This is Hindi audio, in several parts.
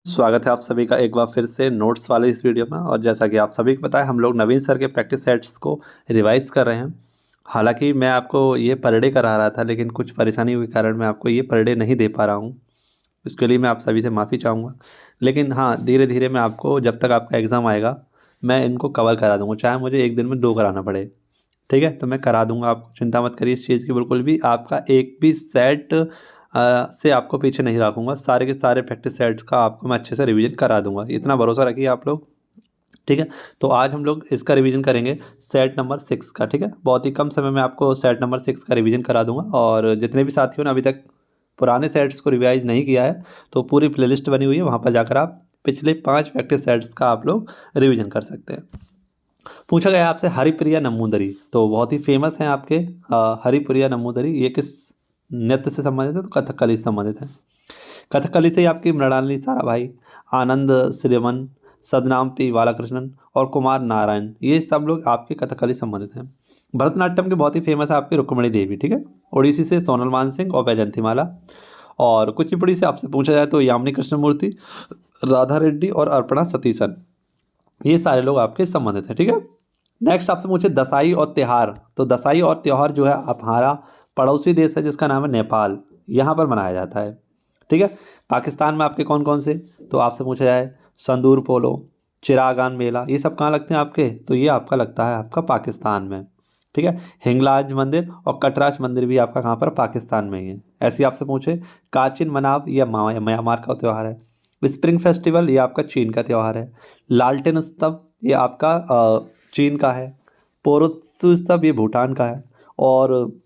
स्वागत है आप सभी का एक बार फिर से नोट्स वाले इस वीडियो में। और जैसा कि आप सभी को पता है, हम लोग नवीन सर के प्रैक्टिस सेट्स को रिवाइज कर रहे हैं। हालांकि मैं आपको ये पर डे करा रहा था, लेकिन कुछ परेशानी के कारण मैं आपको ये पर डे नहीं दे पा रहा हूँ। इसके लिए मैं आप सभी से माफ़ी चाहूँगा। लेकिन हाँ, धीरे धीरे मैं आपको, जब तक आपका एग्ज़ाम आएगा, मैं इनको कवर करा दूँगा, चाहे मुझे एक दिन में 2 कराना पड़े। ठीक है, तो मैं करा दूँगा, आप चिंता मत करिए इस चीज़ की बिल्कुल भी। आपका एक भी सेट से आपको पीछे नहीं रखूँगा। सारे के सारे प्रैक्टिस सेट्स का आपको मैं अच्छे से रिवीजन करा दूँगा, इतना भरोसा रखिए आप लोग। ठीक है, तो आज हम लोग इसका रिवीजन करेंगे, सेट नंबर 6 का। ठीक है, बहुत ही कम समय में आपको सेट नंबर 6 का रिवीजन करा दूँगा। और जितने भी साथियों ने अभी तक पुराने सेट्स को रिवाइज नहीं किया है, तो पूरी प्लेलिस्ट बनी हुई है, वहाँ पर जाकर आप पिछले 5 प्रैक्टिस सेट्स का आप लोग रिवीजन कर सकते हैं। पूछा गया आपसे हरिप्रिया नमूदरी, तो बहुत ही फेमस हैं आपके हरिप्रिया नमूदरी। ये किस नृत्य से संबंधित है? तो कथकली से संबंधित है। कथकली से ही आपकी मृणालिनी साराभाई, आनंद श्रीमन, सदनामती बालाकृष्णन और कुमार नारायण, ये सब लोग आपके कथकली संबंधित हैं। भरतनाट्यम के बहुत ही फेमस है आपकी रुक्मिणी देवी। ठीक है, ओडिसी से सोनल मानसिंह और वैजंतीमाला। और कुचिपुड़ी से आपसे पूछा जाए तो यामिनी कृष्णमूर्ति, राधा रेड्डी और अर्पणा सतीशन, ये सारे लोग आपके संबंधित हैं। ठीक है, नेक्स्ट आपसे पूछे दसाई और त्योहार, तो दसाई और त्योहार जो है हमारा पड़ोसी देश है जिसका नाम है नेपाल, यहाँ पर मनाया जाता है। ठीक है, पाकिस्तान में आपके कौन कौन से, तो आपसे पूछा जाए संदूर पोलो, चिरागान मेला, ये सब कहाँ लगते हैं आपके? तो ये आपका लगता है आपका पाकिस्तान में। ठीक है, हिंगलाज मंदिर और कटराज मंदिर भी आपका कहाँ पर? पाकिस्तान में ही है। ऐसे ही आपसे पूछे काचिन मनाव, ये म्यांमार का त्यौहार है। स्प्रिंग फेस्टिवल, ये आपका चीन का त्यौहार है। लालटेन उत्सव, ये आपका चीन का है। पोरोत्सव, ये भूटान का है। और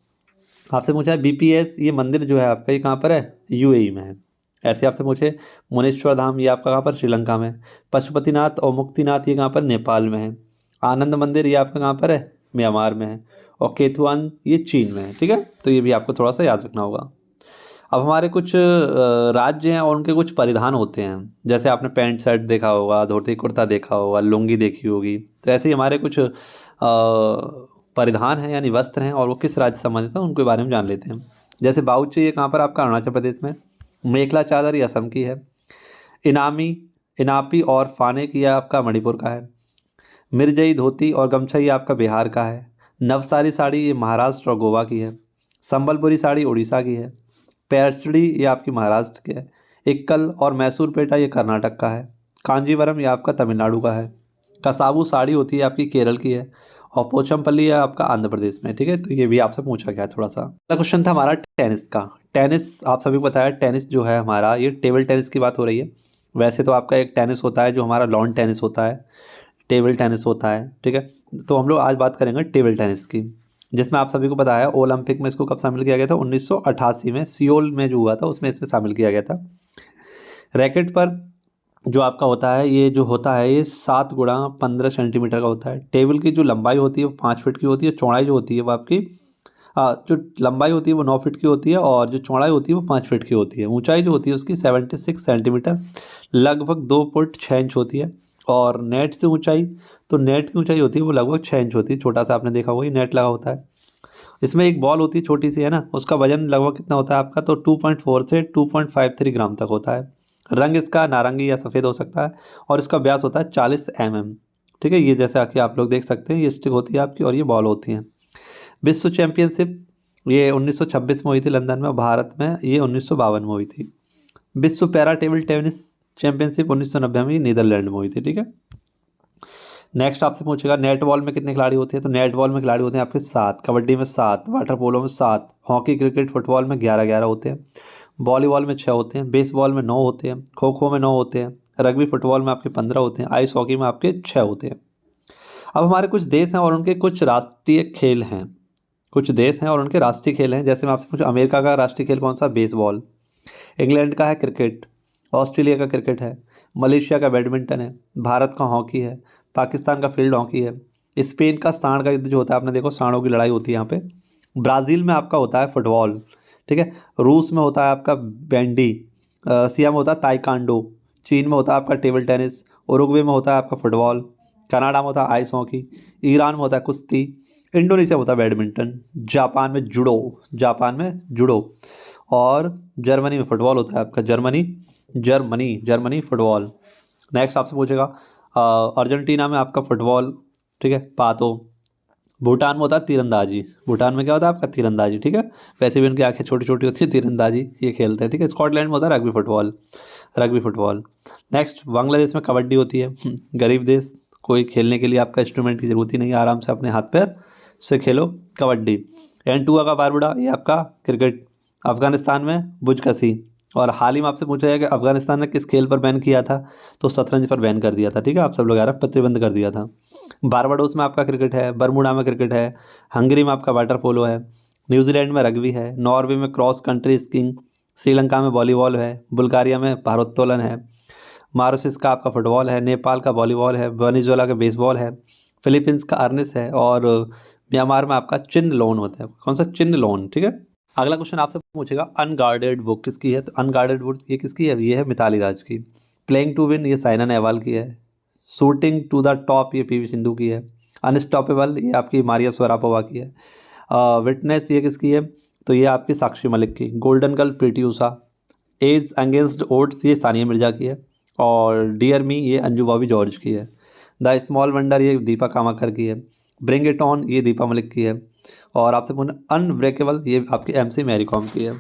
आपसे पूछा है बीपीएस, ये मंदिर जो है आपका, ये कहाँ पर है? यूएई में है। ऐसे आपसे पूछे मुनेश्वर धाम, ये आपका कहाँ पर? श्रीलंका में। पशुपतिनाथ और मुक्तिनाथ, ये कहाँ पर? नेपाल में है। आनंद मंदिर, ये आपका कहाँ पर है? म्यांमार में है। और केथुआन, ये चीन में है। ठीक है, तो ये भी आपको थोड़ा सा याद रखना होगा। अब हमारे कुछ राज्य हैं और उनके कुछ परिधान होते हैं। जैसे आपने पैंट शर्ट देखा होगा, धोती कुर्ता देखा होगा, लुंगी देखी होगी, तो ऐसे ही हमारे कुछ परिधान हैं यानी वस्त्र हैं, और वो किस राज्य से संबंधित हैं उनके बारे में जान लेते हैं। जैसे बाउची, ये कहाँ पर आपका? अरुणाचल प्रदेश में। मेखला चादर, ये असम की है। इनामी, इनापी और फानेक, ये आपका मणिपुर का है। मिर्जई धोती और गमछा, ये आपका बिहार का है। नवसारी साड़ी, ये महाराष्ट्र और गोवा की है। संबलपुरी साड़ी उड़ीसा की है। पैरसड़ी, ये आपकी महाराष्ट्र के है। इक्कल और मैसूर पेटा, ये कर्नाटक का है। कांजीवरम, ये आपका तमिलनाडु का है। कसाबू साड़ी होती है आपकी केरल की है। और पोचमपल्ली है आपका आंध्र प्रदेश में। ठीक है, तो ये भी आपसे पूछा गया है थोड़ा सा। अगला क्वेश्चन था हमारा टेनिस का। टेनिस आप सभी को पता है, टेनिस जो है हमारा, ये टेबल टेनिस की बात हो रही है। वैसे तो आपका एक टेनिस होता है जो हमारा लॉन टेनिस होता है, टेबल टेनिस होता है। ठीक है, तो हम लोग आज बात करेंगे टेबल टेनिस की, जिसमें आप सभी को पता है ओलंपिक में इसको कब शामिल किया गया था? 1988 में सियोल में जो हुआ था उसमें इसमें शामिल किया गया था। रैकेट पर जो आपका होता है, ये जो होता है ये 7 × 15 सेंटीमीटर का होता है। टेबल की जो लंबाई होती है वो 5 फीट की होती है। चौड़ाई जो होती है वो आपकी जो लंबाई होती है वो 9 फीट की होती है, और जो चौड़ाई होती है वो 5 फीट की होती है। ऊंचाई जो होती है उसकी 76 सेंटीमीटर, लगभग 2 फुट 6 इंच होती है। और नेट से ऊंचाई, तो नेट की ऊंचाई होती है वो लगभग 6 इंच होती है। छोटा सा आपने देखा होगा, ये नेट लगा होता है। इसमें एक बॉल होती है छोटी सी, है ना, उसका वजन लगभग कितना होता है आपका? तो 2.4 से 2.53 ग्राम तक होता है। रंग इसका नारंगी या सफ़ेद हो सकता है, और इसका व्यास होता है 40 mm। ठीक है, ये जैसे आके आप लोग देख सकते हैं, ये स्टिक होती है आपकी और ये बॉल होती है। विश्व चैंपियनशिप ये 1926 में हुई थी लंदन में। भारत में ये 1952 में हुई थी। विश्व पैरा टेबल टेनिस चैंपियनशिप 1990 में नीदरलैंड में हुई थी। ठीक है, नेक्स्ट आपसे पूछेगा नेट बॉल में कितने खिलाड़ी होते हैं? तो नेट बॉल में खिलाड़ी होते हैं आपके 7, कबड्डी में 7, वाटर पोलो में 7, हॉकी क्रिकेट फुटबॉल में 11-11 होते हैं, वॉलीबॉल में 6 होते हैं, बेसबॉल में 9 होते हैं, खो खो में 9 होते हैं, रग्बी फुटबॉल में आपके 15 होते हैं, आइस हॉकी में आपके 6 होते हैं। अब हमारे कुछ देश हैं और उनके कुछ राष्ट्रीय खेल हैं। कुछ देश हैं और उनके राष्ट्रीय खेल हैं। जैसे मैं आपसे पूछूं, अमेरिका का राष्ट्रीय खेल कौन सा? बेसबॉल। इंग्लैंड का है क्रिकेट। ऑस्ट्रेलिया का क्रिकेट है। मलेशिया का बैडमिंटन है। भारत का हॉकी है। पाकिस्तान का फील्ड हॉकी है। स्पेन का सांड का युद्ध जो होता है, आपने देखो सांडों की लड़ाई होती है यहाँ पे। ब्राज़ील में आपका होता है फुटबॉल। ठीक है, रूस में होता है आपका बैंडी। रसिया में होता है ताइकांडो। चीन में होता है आपका टेबल टेनिस। उरुग्वे में होता है आपका फुटबॉल। कनाडा में होता है आइस हॉकी। ईरान में होता है कुश्ती। इंडोनेशिया में होता है बैडमिंटन। जापान में जुडो। जापान में जुडो। और जर्मनी में फुटबॉल होता है आपका, जर्मनी। Germany football. नेक्स्ट आपसे पूछेगा अर्जेंटीना में आपका फुटबॉल, ठीक है, पातो। भूटान में होता है तीरंदाजी, भूटान में क्या होता है आपका तीरंदाजी, ठीक है, वैसे भी उनकी आंखें छोटी छोटी होती है, तीरंदाजी ये खेलते हैं, ठीक है। स्कॉटलैंड में होता है रग्बी फुटबॉल। नेक्स्ट बांग्लादेश में कबड्डी होती है। गरीब देश, कोई खेलने के लिए आपका इंस्ट्रूमेंट की जरूरत ही नहीं है, आराम से अपने हाथ पैर से खेलो कबड्डी। एंटुआ का बारबुडा ये आपका क्रिकेट। अफगानिस्तान में बुजकसी। और हाल ही में आपसे पूछा है कि अफगानिस्तान ने किस खेल पर बैन किया था, तो शतरंज पर बैन कर दिया था, ठीक है, आप सब लोग यार प्रतिबंध कर दिया था। बारबाडोस में आपका क्रिकेट है, बरमूडा में क्रिकेट है, हंगरी में आपका वाटर पोलो है, न्यूजीलैंड में रग्बी है, नॉर्वे में क्रॉस कंट्री स्कीइंग, श्रीलंका में वॉलीबॉल है, बुल्गारिया में भारोत्तोलन है, मॉरिशस का आपका फुटबॉल है, नेपाल का वॉलीबॉल है, वेनेजुएला का बेसबॉल है, फिलीपींस का अर्निस है, और म्यांमार में आपका चिन्ह लोन होता है। कौन सा? चिन्ह लोन, ठीक है। अगला क्वेश्चन आपसे पूछेगा अनगार्डेड बुक किसकी है, तो अनगार्डेड बुक ये किसकी है, ये है मिताली राज की। प्लेइंग टू विन ये साइना नेहवाल की है। शूटिंग टू द टॉप ये पीवी सिंधु की है। अनस्टॉपेबल ये आपकी मारिया शरापोवा की है। विटनेस ये किसकी है, तो ये आपकी साक्षी मलिक की। गोल्डन गर्ल प्रीति उषा। एज अगेंस्ट ओड्स ये सानिया मिर्जा की है। और डियर मी ये अंजू बॉबी जॉर्ज की है। द स्मॉल वंडर ये दीपा कामाकर की है। ब्रिंग इट ऑन ये दीपा मलिक की है। और आपसे पूछना अनब्रेकेबल ये आपकी एमसी मैरी कॉम की है।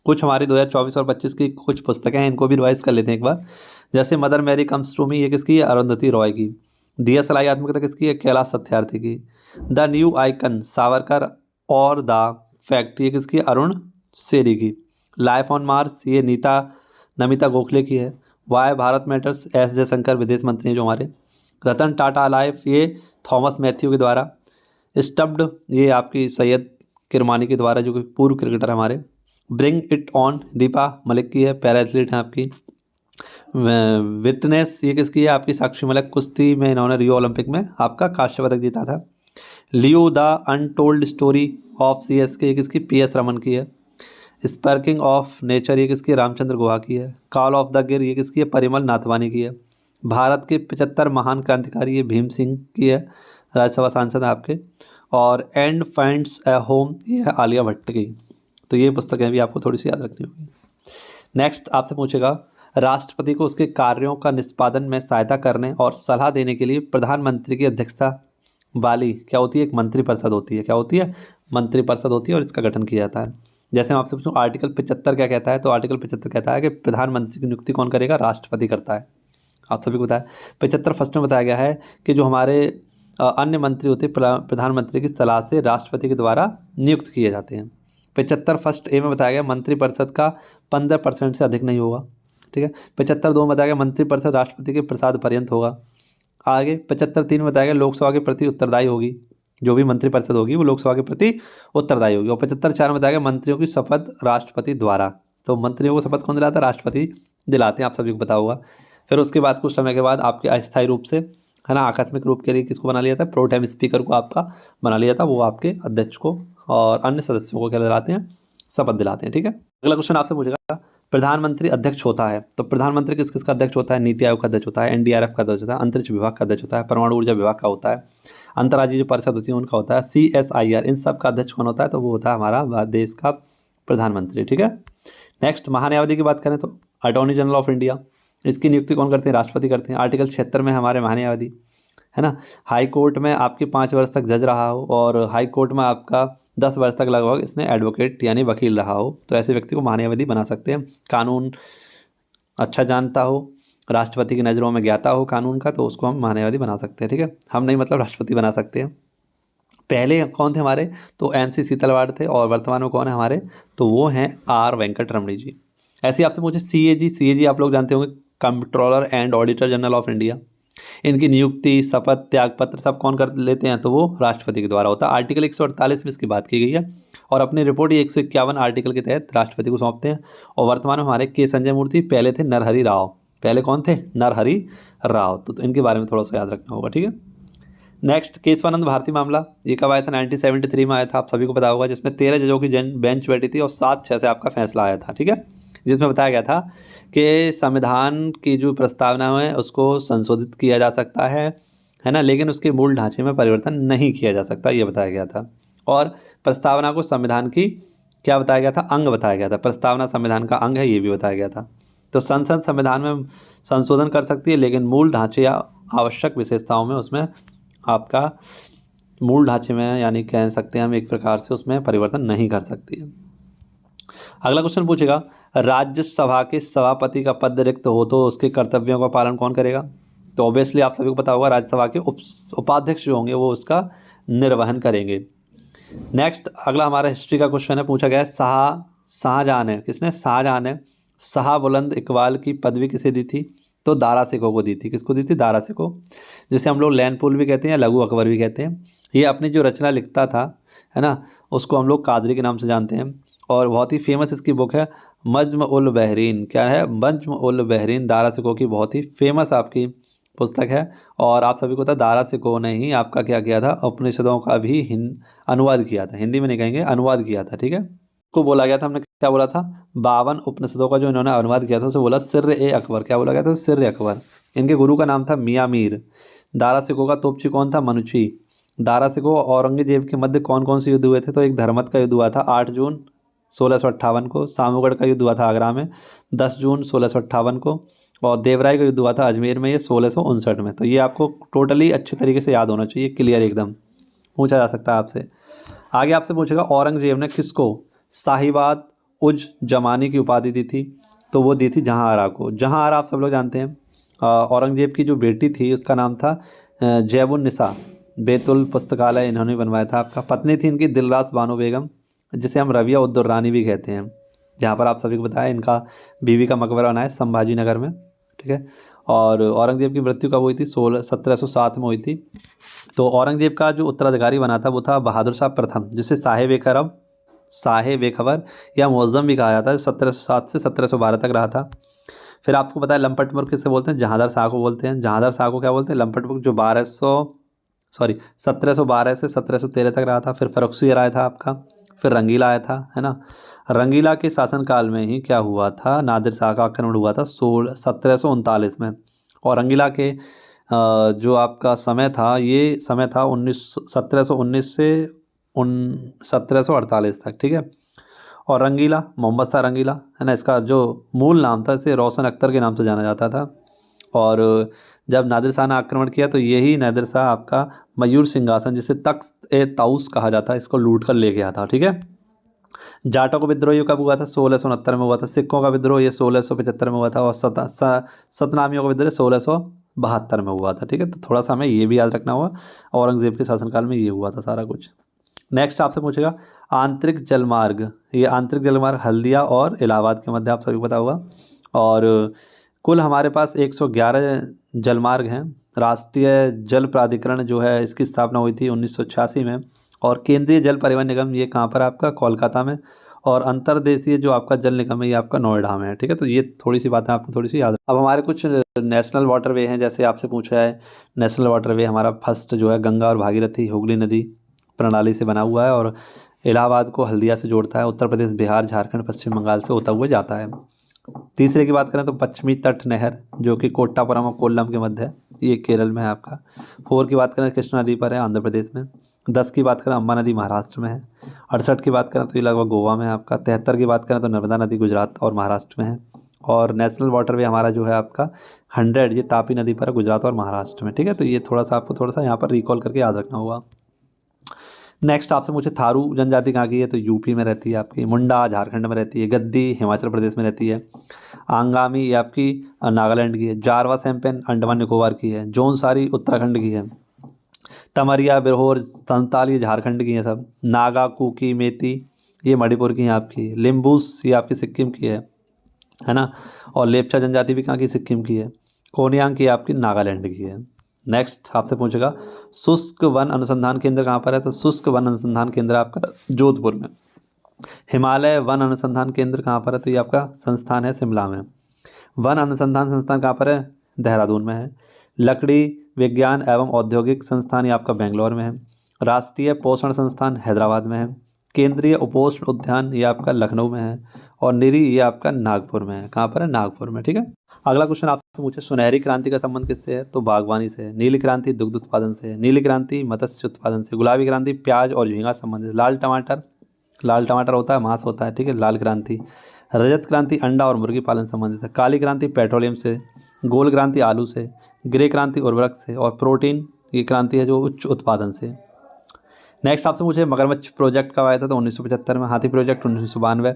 कुछ हमारी 2024 और 25 की कुछ पुस्तकें हैं, इनको भी रिवाइज कर लेते हैं एक बार। जैसे Mother Mary comes to me ये किसकी है, अरुंधति रॉय की। दिया सलाई आत्मकथा किसकी है, कैलाश सत्यार्थी की। द न्यू आइकन सावरकर और द फैक्ट ये किसकी है, अरुण सेरी की। लाइफ ऑन मार्स ये नमिता गोखले की है। Why Bharat matters S Jaishankar विदेश मंत्री हैं जो हमारे। रतन टाटा लाइफ ये थॉमस मैथ्यू के द्वारा। स्टब्ड ये आपकी सैयद किरमानी के द्वारा जो कि पूर्व क्रिकेटर हमारे। Bring it on Deepa Malik की है, पैरा एथलीट हैं आपकी। विटनेस ये किसकी है, आपकी साक्षी मलिक। कुश्ती में इन्होंने रियो ओलंपिक में आपका कांस्य पदक जीता था। Leo the untold story of CSK ये किसकी, PS रमन की है। स्पार्किंग ऑफ नेचर ये किसकी, रामचंद्र गुहा की है। कॉल ऑफ द गिर ये किसकी है, परिमल नाथवानी की है। भारत के 75 महान क्रांतिकारी ये भीम सिंह की है, राज्यसभा सांसद है आपके। और एंड फाइंड्स ए होम ये है आलिया भट्ट की। तो ये पुस्तकें भी आपको थोड़ी सी याद रखनी होगी। नेक्स्ट आपसे पूछेगा राष्ट्रपति को उसके कार्यों का निष्पादन में सहायता करने और सलाह देने के लिए प्रधानमंत्री की अध्यक्षता वाली क्या होती है, एक मंत्रिपरिषद होती है। क्या होती है, मंत्रिपरिषद होती है, और इसका गठन किया जाता है। जैसे मैं आपसे पूछूं आर्टिकल 75 क्या कहता है, तो आर्टिकल 75 कहता है कि प्रधानमंत्री की नियुक्ति कौन करेगा, राष्ट्रपति करता है। आप सभी को बताया 75 फर्स्ट में बताया गया है कि जो हमारे अन्य मंत्री होते हैं प्रधानमंत्री की सलाह से राष्ट्रपति के द्वारा नियुक्त किए जाते हैं। 75 फर्स्ट ए में बताया गया मंत्रिपरिषद का 15% से अधिक नहीं होगा, ठीक है। 75 दो में बताया गया मंत्रिपरिषद राष्ट्रपति के प्रसाद पर्यंत होगा। आगे 75 3 में बताया गया लोकसभा के प्रति उत्तरदायी होगी, जो भी मंत्रिपरिषद होगी वो लोकसभा के प्रति उत्तरदायी होगी। और 75 4 में बताया गया मंत्रियों की शपथ राष्ट्रपति द्वारा। तो मंत्रियों को शपथ कौन दिलाता है, राष्ट्रपति दिलाते हैं, आप सभी को पता होगा। फिर उसके बाद कुछ समय के बाद आपके अस्थायी रूप से है ना आकस्मिक रूप के लिए किसको बना लिया था, प्रोटेम स्पीकर को आपका बना लिया था, वो आपके अध्यक्ष को और अन्य सदस्यों को क्या दिलाते हैं, शपथ दिलाते हैं, ठीक है। अगला क्वेश्चन आपसे पूछेगा प्रधानमंत्री अध्यक्ष होता है, तो प्रधानमंत्री किस किसका अध्यक्ष होता है, नीति आयोग का अध्यक्ष होता है, NDRF का अध्यक्ष होता है, अंतरिक्ष विभाग का अध्यक्ष होता है, परमाणु ऊर्जा विभाग का होता है, अंतर्राज्यीय जो परिषद होती है उनका होता है, CSIR इन सब का अध्यक्ष कौन होता है, तो वो होता है हमारा देश का प्रधानमंत्री, ठीक है। नेक्स्ट महान्यायवादी की बात करें तो अटॉर्नी जनरल ऑफ इंडिया, इसकी नियुक्ति कौन करते हैं, राष्ट्रपति करते हैं। आर्टिकल 76 में हमारे महान्यायवादी है ना, हाई कोर्ट में आपके 5 वर्ष तक जज रहा हो और हाई कोर्ट में आपका 10 वर्ष तक लगभग इसने एडवोकेट यानी वकील रहा हो, तो ऐसे व्यक्ति को महान्यायवादी बना सकते हैं। कानून अच्छा जानता हो, राष्ट्रपति की नज़रों में ज्ञाता हो कानून का, तो उसको हम महान्यायवादी बना सकते हैं, ठीक है। हम नहीं मतलब राष्ट्रपति बना सकते हैं। पहले कौन थे हमारे, तो MC सीतलवाड़ थे, और वर्तमान में कौन है हमारे, तो वो हैं R वेंकट रमणी जी। ऐसे ही आपसे पूछे CAG आप लोग जानते होंगे, controller and auditor general of India. इनकी नियुक्ति, शपथ, त्यागपत्र सब कौन कर लेते हैं, तो वो राष्ट्रपति के द्वारा होता है। आर्टिकल 148 में इसकी बात की गई है, और अपनी रिपोर्ट ये 151 आर्टिकल के तहत राष्ट्रपति को सौंपते हैं। और वर्तमान में हमारे K संजय मूर्ति, पहले थे नरहरि राव। पहले कौन थे, नरहरि राव, तो इनके बारे में थोड़ा सा याद रखना होगा, ठीक है। नेक्स्ट केशवानंद भारती मामला, ये कब आया था, 1973 में आया था, आप सभी को पता होगा, जिसमें 13 जजों की बेंच बैठी थी और 7-6 से आपका फैसला आया था, ठीक है। जिसमें बताया गया था कि संविधान की जो प्रस्तावना है उसको संशोधित किया जा सकता है ना, लेकिन उसके मूल ढांचे में परिवर्तन नहीं किया जा सकता, ये बताया गया था। और प्रस्तावना को संविधान की क्या बताया गया था, अंग बताया गया था। प्रस्तावना संविधान का अंग है, ये भी बताया गया था। तो संसद संविधान में संशोधन कर सकती है, लेकिन मूल ढांचे या आवश्यक विशेषताओं में उसमें आपका मूल ढांचे में यानी कह सकते हैं हम एक प्रकार से उसमें परिवर्तन नहीं कर सकती है। अगला क्वेश्चन पूछेगा, राज्यसभा के सभापति का पद रिक्त हो तो उसके कर्तव्यों का पालन कौन करेगा? तो ऑब्वियसली आप सभी को पता होगा, राज्यसभा के उपाध्यक्ष जो होंगे वो उसका निर्वहन करेंगे। नेक्स्ट अगला हमारा हिस्ट्री का क्वेश्चन है, पूछा गया है शाहजहां ने, किसने? शाहजहां ने शाह बुलंद इकबाल की पदवी किसे दी थी? तो दारा सिकों को दी थी। किसको दी थी? दारा सिकों, जिसे हम लोग लैंडपुल भी कहते हैं या लघु अकबर भी कहते हैं। ये अपनी जो रचना लिखता था, है ना, उसको हम लोग कादरी के नाम से जानते हैं। और बहुत ही फेमस इसकी बुक है नज्म उल बहरीन। क्या है? नज्म उल बहरीन, दारा सिकों की बहुत ही फेमस आपकी पुस्तक है। और आप सभी को पता, दारा सिकों ने ही आपका क्या किया था? उपनिषदों का भी अनुवाद किया था। हिंदी में नहीं कहेंगे, अनुवाद किया था, ठीक है। को बोला गया था, हमने क्या बोला था? 52 उपनिषदों का जो इन्होंने अनुवाद किया था उसे बोला सिर्र-ए-अकबर। क्या बोला गया था? सिर्र-ए-अकबर। इनके गुरु का नाम था मियाँ मीर। दारा सिकों का तोपची कौन था? मनुची। दारा सिकों और औरंगजेब के मध्य कौन कौन से युद्ध हुए थे? तो एक धर्मत का युद्ध हुआ था 8 जून 1658 को। सामूगढ़ का युद्ध हुआ था आगरा में 10 जून 1658 को। और देवराय का युद्ध हुआ था अजमेर में, ये 1659 में। तो ये आपको टोटली अच्छे तरीके से याद होना चाहिए, क्लियर एकदम, पूछा जा सकता है आपसे। आगे आपसे पूछेगा, औरंगजेब ने किसको साहिबाद उज जमानी की उपाधि दी थी? तो वो दी थी जहांआरा को। जहांआरा आप सब लोग जानते हैं, औरंगजेब की जो बेटी थी उसका नाम था जैबुन्निसा। बैतुल पुस्तकालय इन्होंने बनवाया था आपका। पत्नी थी इनकी दिलरास बानो बेगम, जिसे हम रबिया उद दुर्रानी भी कहते हैं। जहाँ पर आप सभी को बताया इनका बीवी का मकबरा बना है संभाजी नगर में, ठीक है। और औरंगजेब की मृत्यु कब हुई थी? 1707 में हुई थी। तो औरंगजेब का जो उत्तराधिकारी बना था वो था बहादुर शाह प्रथम, जिसे साहे-ए-खबर या मुअज़्ज़म भी कहा जाता है। 1707 से 1712 तक रहा था। फिर आपको पता है लंपट मुल्क किसे बोलते हैं? जहांदार शाह को बोलते हैं। जहांदार शाह को क्या बोलते हैं? लंपट मुल्क, जो 1712 से 1713 तक रहा था। फिर फर्रुखसी आया था आपका, फिर रंगीला आया था, है ना। रंगीला के शासनकाल में ही क्या हुआ था? नादिर शाह का आक्रमण हुआ था 1739 में। और रंगीला के जो आपका समय था, ये समय था 1719 से 1748 तक, ठीक है। और रंगीला मोहम्मद शाह रंगीला, है ना, इसका जो मूल नाम था इसे रोशन अख्तर के नाम से जाना जाता था। और जब नादिर शाह ने आक्रमण किया तो यही नादिर शाह आपका मयूर सिंहासन, जिसे तख्त-ए-ताऊस कहा जाता है, इसको लूट कर ले गया था, ठीक है। जाटों का विद्रोह ये कब हुआ था? 1669 में हुआ था। सिखों का विद्रोह ये 1675 में हुआ था। और सतनामियों का विद्रोह 1672 में हुआ था, ठीक है। तो थोड़ा सा हमें ये भी याद रखना होगा, औरंगजेब के शासनकाल में ये हुआ था सारा कुछ। नेक्स्ट आपसे पूछेगा, आंतरिक जलमार्ग। ये आंतरिक जलमार्ग हल्दिया और इलाहाबाद के मध्य, आप सभी को पता होगा। और कुल हमारे पास 111 जलमार्ग हैं। राष्ट्रीय जल प्राधिकरण जो है इसकी स्थापना हुई थी 1986 में। और केंद्रीय जल परिवहन निगम ये कहाँ पर है? आपका कोलकाता में। और अंतर्देशीय जो आपका जल निगम है ये आपका नोएडा में है, ठीक है। तो ये थोड़ी सी बातें आपको थोड़ी सी याद। अब हमारे कुछ नेशनल वाटरवे हैं, जैसे आपसे पूछा है नेशनल वाटरवे हमारा फर्स्ट जो है गंगा और भागीरथी हुगली नदी प्रणाली से बना हुआ है। और इलाहाबाद को हल्दिया से जोड़ता है। उत्तर प्रदेश, बिहार, झारखंड, पश्चिम बंगाल से होता हुआ जाता है। तीसरे की बात करें तो पश्चिमी तट नहर, जो कि कोट्टापुरम और कोल्लम के मध्य है, ये केरल में है आपका। 4 की बात करें कृष्णा नदी पर है, आंध्र प्रदेश में। 10 की बात करें अम्बा नदी महाराष्ट्र में है। 68 की बात करें तो ये लगभग गोवा में है आपका। 73 की बात करें तो नर्मदा नदी गुजरात और महाराष्ट्र में है। और नेशनल वाटरवे हमारा जो है आपका 100, ये तापी नदी पर है, गुजरात और महाराष्ट्र में, ठीक है। तो ये थोड़ा सा आपको थोड़ा सा यहाँ पर रिकॉल करके याद रखना होगा। नेक्स्ट आपसे मुझे थारू जनजाति कहाँ की है? तो यूपी में रहती है आपकी। मुंडा झारखंड में रहती है। गद्दी हिमाचल प्रदेश में रहती है। आंगामी ये आपकी नागालैंड की है। जारवा सैंपेन अंडमान निकोबार की है। जौनसारी उत्तराखंड की है। तमरिया, बिरहोर, संताल ये झारखंड की है सब। नागा, कुकी, मेती ये मणिपुर की हैं आपकी। लिम्बूस ये आपकी सिक्किम की है ना। और लेप्चा जनजाति भी कहाँ की? सिक्किम की है। कोनियांग की आपकी नागालैंड की है। नेक्स्ट आपसे पूछेगा, शुष्क वन अनुसंधान केंद्र कहाँ पर है? तो शुष्क वन अनुसंधान केंद्र आपका जोधपुर में। हिमालय वन अनुसंधान केंद्र कहाँ पर है? तो ये आपका संस्थान है शिमला में। वन अनुसंधान संस्थान कहाँ पर है? देहरादून में है। लकड़ी विज्ञान एवं औद्योगिक संस्थान ये आपका बेंगलोर में है। राष्ट्रीय पोषण संस्थान हैदराबाद में है। केंद्रीय उपोष्ण उद्यान ये आपका लखनऊ में है। और निरी ये आपका नागपुर में है। कहाँ पर है? नागपुर में, ठीक है। अगला क्वेश्चन आपसे पूछे, सुनहरी क्रांति का संबंध किससे है? तो बागवानी से है। नीली क्रांति दुग्ध उत्पादन से है। नीली क्रांति मत्स्य उत्पादन से। गुलाबी क्रांति प्याज और झींगा संबंधित। लाल टमाटर होता है, मांस होता है, ठीक है। लाल क्रांति रजत क्रांति अंडा और मुर्गी पालन संबंधित है। काली क्रांति पेट्रोलियम से, गोल क्रांति आलू से, ग्रे क्रांति उर्वरक से, और प्रोटीन की क्रांति है जो उच्च उत्पादन से। नेक्स्ट आपसे पूछे मगरमच्छ प्रोजेक्ट कब आया था, तो 1975 में। हाथी प्रोजेक्ट 1992,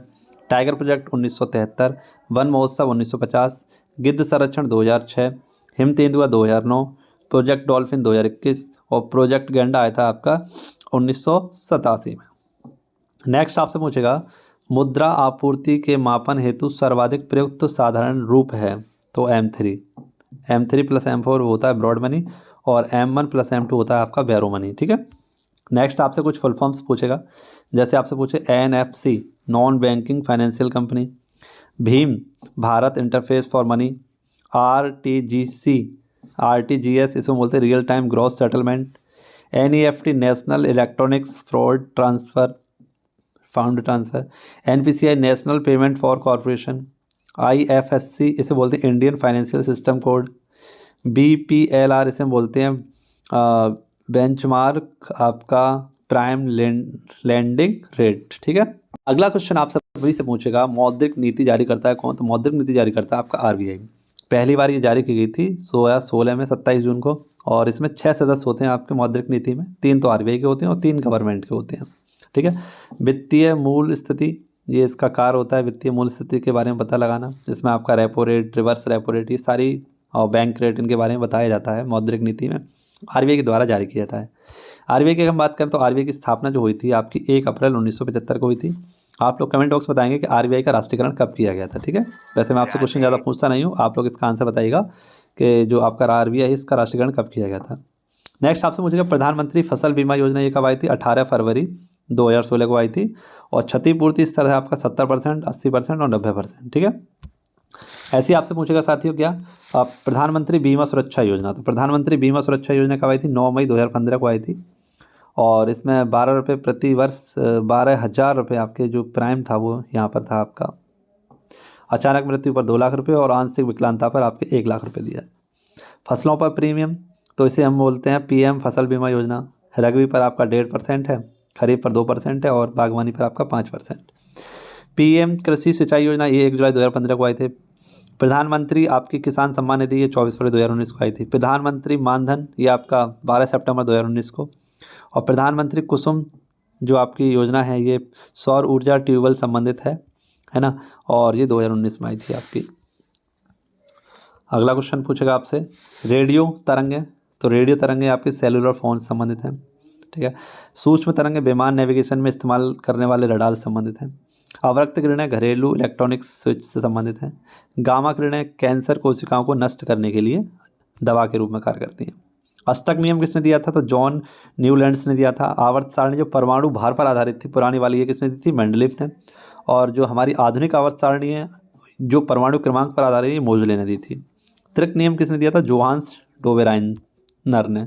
टाइगर प्रोजेक्ट 1973, वन महोत्सव 1950, गिद्ध संरक्षण 2006, हिम तेंदुआ 2009, प्रोजेक्ट डॉल्फिन 2021 और प्रोजेक्ट गेंडा आया था आपका 1987 में। नेक्स्ट आपसे पूछेगा मुद्रा आपूर्ति के मापन हेतु सर्वाधिक प्रयुक्त साधारण रूप है, तो M3 प्लस M4 होता है ब्रॉड मनी, और M1 प्लस M2 होता है आपका बैरो मनी। ठीक है। नेक्स्ट आपसे कुछ फुल फॉर्म्स पूछेगा, जैसे आपसे पूछे NFC non banking financial company, Bhim Bharat interface for money, RTGS इसको बोलते हैं real time gross settlement, NEFT national electronics fraud transfer fund transfer, NPCI national payment for corporation, IFSC इसे बोलते हैं Indian financial system code, BPLR इसे बोलते हैं बेंचमार्क आपका प्राइम लैंडिंग रेट। ठीक है। अगला क्वेश्चन आपसे सभी से पूछेगा मौद्रिक नीति जारी करता है कौन, तो मौद्रिक नीति जारी करता है आपका RBI। पहली बार ये जारी की गई थी 16 में 27 जून को, और इसमें 6 सदस्य होते हैं आपके मौद्रिक नीति में, 3 तो RBI के होते हैं और 3 गवर्नमेंट के होते हैं। ठीक है। वित्तीय मूल स्थिति, ये इसका कार्य होता है वित्तीय मूल स्थिति के बारे में पता लगाना, जिसमें आपका repo rate, reverse repo rate, ये सारी और बैंक रेट इनके बारे में बताया जाता है मौद्रिक नीति में, RBI के द्वारा जारी किया जाता है। RBI की हम बात करें तो RBI की स्थापना जो हुई थी आपकी 1 अप्रैल 1975 को हुई थी। आप लोग कमेंट बॉक्स बताएंगे कि RBI का राष्ट्रीयकरण कब किया गया था। ठीक है। वैसे मैं आपसे क्वेश्चन ज़्यादा पूछता नहीं हूँ, आप लोग इसका आंसर बताइएगा कि जो आपका RBI है इसका राष्ट्रीयकरण कब किया गया था। नेक्स्ट आपसे पूछेगा प्रधानमंत्री फसल बीमा योजना ये कब आई थी, 18 फरवरी 2016 को आई थी, और क्षतिपूर्ति स्तर है आपका 70%, 80% और 90%। ठीक है। ऐसे ही आपसे पूछेगा साथियों क्या प्रधानमंत्री बीमा सुरक्षा योजना, तो प्रधानमंत्री बीमा सुरक्षा योजना कब आई थी, 9 मई 2015 को आई थी, और इसमें 12 रुपये प्रति वर्ष 12,000 रुपये आपके जो प्राइम था वो यहाँ पर था आपका, अचानक मृत्यु पर 2 लाख रुपये और आंशिक विकलांगता पर आपके 1 लाख रुपये दिया। फसलों पर प्रीमियम, तो इसे हम बोलते हैं PM फसल बीमा योजना। रग्बी पर आपका 1.5% है, खरीफ पर 2% है, और बागवानी पर आपका 5%। PM कृषि सिंचाई योजना ये 1 जुलाई 2015 को आई थी। प्रधानमंत्री आपकी किसान सम्मान निधि ये 24 फरवरी 2019 को आई थी। प्रधानमंत्री मानधन ये आपका 12 सितंबर 2019 को, और प्रधानमंत्री कुसुम जो आपकी योजना है ये सौर ऊर्जा ट्यूबवेल संबंधित है ना, और ये 2019 में आई थी आपकी। अगला क्वेश्चन पूछेगा आपसे रेडियो तरंगे, तो रेडियो तरंगे आपकी सेलुलर फोन से संबंधित है। ठीक है। सूक्ष्म तरंगे विमान नेविगेशन में इस्तेमाल करने वाले रडार से संबंधित हैं। अवरक्त किरणें घरेलू इलेक्ट्रॉनिक्स स्विच से संबंधित हैं। गामा किरणें कैंसर कोशिकाओं को नष्ट करने के लिए दवा के रूप में कार्य करती हैं। अष्टक नियम किसने दिया था, तो जॉन न्यूलैंड्स ने दिया था। आवर्त सारणी जो परमाणु भार पर आधारित थी पुरानी वाली, ये किसने दी थी, मेंडलीफ ने। और जो हमारी आधुनिक आवर्त सारणी है जो परमाणु क्रमांक पर आधारित है, मोजले ने दी थी। त्रिक नियम किसने दिया था, जोहान्स डोवेराइनर ने।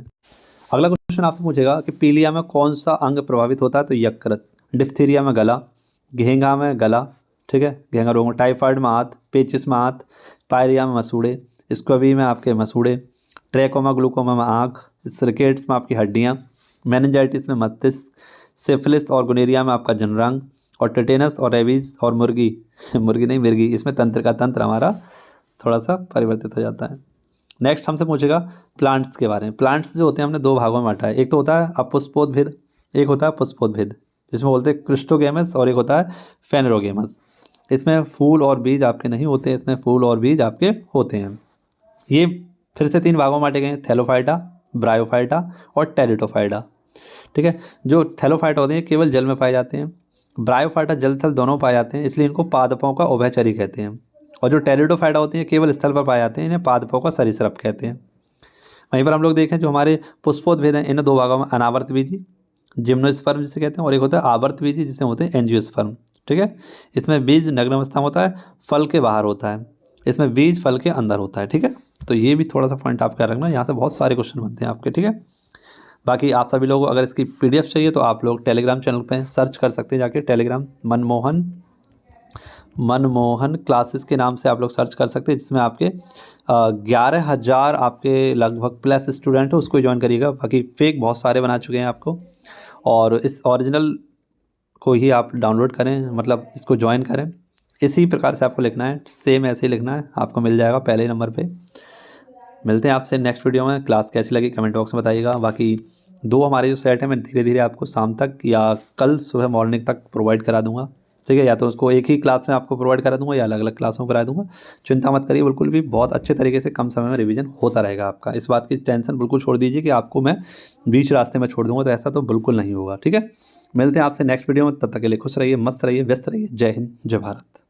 अगला क्वेश्चन आपसे पूछेगा कि पीलिया में कौन सा अंग प्रभावित होता है, तो यकृत। डिप्थीरिया में गला, घेंघा में गला, ठीक है, घेंघा रोग में, टाइफाइड में आंत, पेचिस में आंत, पायरिया में मसूड़े, स्क्वबी में आपके मसूड़े, ट्रैकोमा ग्लूकोमा में आँख, रिकेट्स में आपकी हड्डियाँ, मेनिंजाइटिस में मस्तिष्क, सिफिलिस और गुनेरिया में आपका जनरंग, और टेटेनस और रेबीज और मुर्गी नहीं मिर्गी, इसमें तंत्र का तंत्र हमारा थोड़ा सा परिवर्तित हो जाता है। नेक्स्ट हमसे पूछेगा प्लांट्स के बारे में। प्लांट्स जो होते हैं हमने 2 भागों में बांटा है, एक तो होता है अपुष्पोद्भिद, एक होता है पुष्पोद्भिद, जिसमें बोलते हैं क्रिस्टोगेमस, और एक होता है फेनेरोगेमस। इसमें फूल और बीज आपके नहीं होते, इसमें फूल और बीज आपके होते हैं। ये फिर से 3 भागों में बांटे गए हैं, थैलोफाइटा, ब्रायोफाइटा और टेरिडोफाइटा। ठीक है। जो थैलोफाइटा होते हैं केवल जल में पाए जाते हैं, ब्रायोफाइटा जल थल दोनों पाए जाते हैं, इसलिए इनको पादपों का उभयचरी कहते हैं। और जो टेरिडोफाइटा होती हैं केवल स्थल पर पाए जाते हैं, इन्हें पादपों का सरीसृप कहते हैं। वहीं पर हम लोग देखें जो हमारे पुष्पोद्भिद हैं, इन्हें 2 भागों में अनावर्त बीजी, जिम्नोस्पर्म जिसे कहते हैं, और एक होता है आवर्त बीजी जिसे होते हैं एंजियोस्पर्म। ठीक है। इसमें बीज नग्न अवस्था में होता है, फल के बाहर होता है, इसमें बीज फल के अंदर होता है। ठीक है। तो ये भी थोड़ा सा पॉइंट आप क्या रखना, यहाँ से बहुत सारे क्वेश्चन बनते हैं आपके। ठीक है। बाकी आप सभी लोगों को अगर इसकी PDF चाहिए तो आप लोग टेलीग्राम चैनल पे सर्च कर सकते हैं जाके, टेलीग्राम मनमोहन क्लासेस के नाम से आप लोग सर्च कर सकते हैं, जिसमें आपके 11,000 आपके लगभग प्लस स्टूडेंट हो, उसको ज्वाइन करिएगा। बाकी फेक बहुत सारे बना चुके हैं आपको, और इस ओरिजिनल को ही आप डाउनलोड करें, मतलब इसको ज्वाइन करें। इसी प्रकार से आपको लिखना है, सेम ऐसे ही लिखना है, आपको मिल जाएगा पहले नंबर पे। मिलते हैं आपसे नेक्स्ट वीडियो में। क्लास कैसी लगी कमेंट बॉक्स में बताइएगा। बाकी 2 हमारे जो सेट है मैं धीरे धीरे आपको शाम तक या कल सुबह मॉर्निंग तक प्रोवाइड करा दूंगा, ठीक है। या तो उसको एक ही क्लास में आपको प्रोवाइड करा दूंगा या अलग अलग क्लासों में करा दूंगा। चिंता मत करिए, बिल्कुल भी बहुत अच्छे तरीके से कम समय में रिवीजन होता रहेगा आपका। इस बात की टेंशन बिल्कुल छोड़ दीजिए कि आपको मैं बीच रास्ते में छोड़ दूंगा, तो ऐसा तो बिल्कुल नहीं होगा, ठीक है। मिलते हैं आपसे नेक्स्ट वीडियो में, तब तक के लिए खुश रहिए, मस्त रहिए, व्यस्त रहिए। जय हिंद, जय भारत।